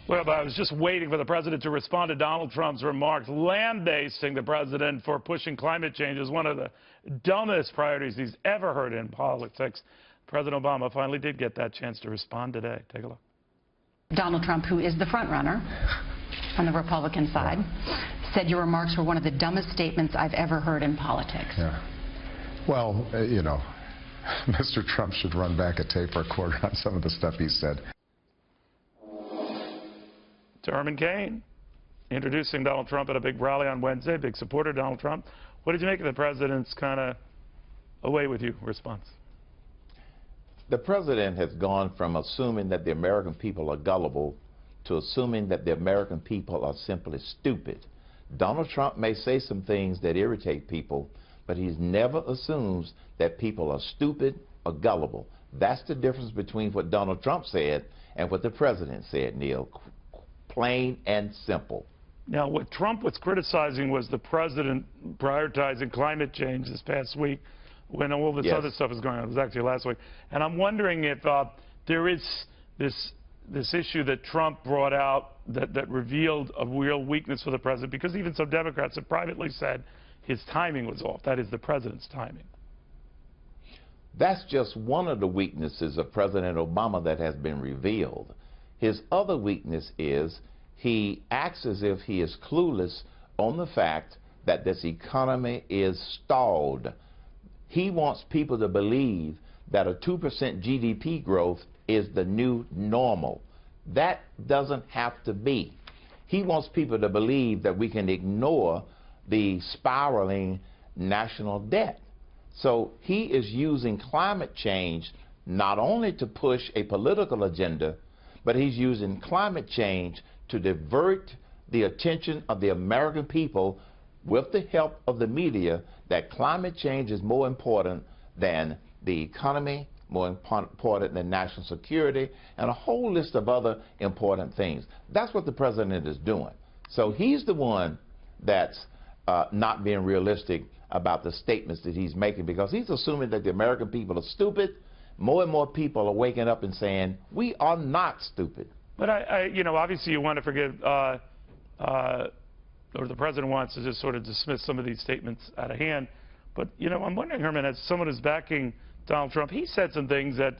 Well, but I was just waiting for the president to respond to Donald Trump's remarks, lambasting the president for pushing climate change as one of the dumbest priorities he's ever heard in politics. President Obama finally did get that chance to respond today. Take a look. Donald Trump, who is the front runner on the Republican side, said your remarks were one of the dumbest statements I've ever heard in politics. Yeah. Well, you know, Mr. Trump should run back a tape recorder on some of the stuff he said. To Herman Cain, introducing Donald Trump at a big rally on Wednesday, big supporter of Donald Trump. What did you make of the president's kind of away with you response? The president has gone from assuming that the American people are gullible to assuming that the American people are simply stupid. Donald Trump may say some things that irritate people, but he never assumes that people are stupid or gullible. That's the difference between what Donald Trump said and what the president said, Neil. Plain and simple. Now, what Trump was criticizing was the president prioritizing climate change this past week when all this other stuff is going on. It was actually last week. And I'm wondering if there is this issue that Trump brought out that revealed a real weakness for the president, because even some Democrats have privately said his timing was off. That is the president's timing. That's just one of the weaknesses of President Obama that has been revealed. His other weakness is he acts as if he is clueless on the fact that this economy is stalled. He wants people to believe that a 2% GDP growth is the new normal. That doesn't have to be. He wants people to believe that we can ignore the spiraling national debt. So he is using climate change not only to push a political agenda, but he's using climate change to divert the attention of the American people with the help of the media that climate change is more important than the economy, more important than national security, and a whole list of other important things. That's what the president is doing. So he's the one that's not being realistic about the statements that he's making, because he's assuming that the American people are stupid. More and more people are waking up and saying, we are not stupid. But you know, obviously you want to forgive, or the president wants to just sort of dismiss some of these statements out of hand. But, you know, I'm wondering, Herman, as someone who's backing Donald Trump, he said some things that,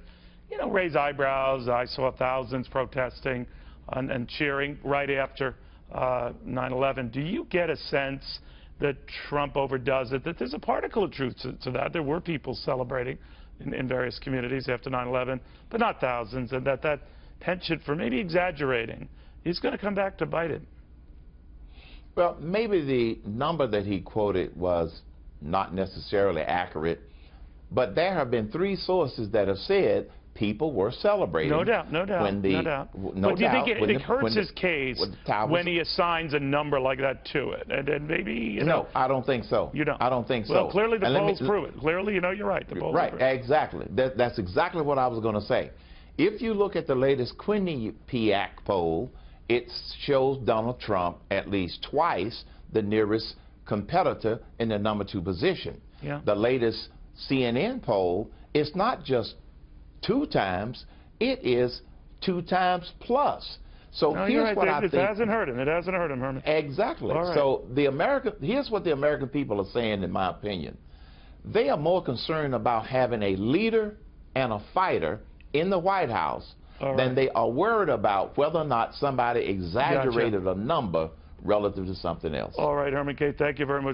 you know, raise eyebrows. I saw thousands protesting and cheering right after 9/11. Do you get a sense that Trump overdoes it, that there's a particle of truth to that? There were people celebrating in various communities after 9/11, but not thousands, and that penchant for maybe exaggerating is going to come back to bite him. Well, maybe the number that he quoted was not necessarily accurate, but there have been 3 sources that have said people were celebrating. No doubt, no doubt, no doubt. But do you think it hurts his case when he assigns a number like that to it? And maybe, you know. No, I don't think so. You don't? I don't think so. Well, clearly the polls prove it. Clearly, you know, you're right. The polls right, prove it. exactly. That's exactly what I was going to say. If you look at the latest Quinnipiac poll, it shows Donald Trump at least twice the nearest competitor in the number 2 position. Yeah. The latest CNN poll, it's not just 2 times, it is 2 times plus. So no, here's right. what I think. It hasn't hurt him. It hasn't hurt him, Herman. Exactly. All right. So here's what the American people are saying, in my opinion. They are more concerned about having a leader and a fighter in the White House than they are worried about whether or not somebody exaggerated a number relative to something else. All right, Herman Cain, thank you very much.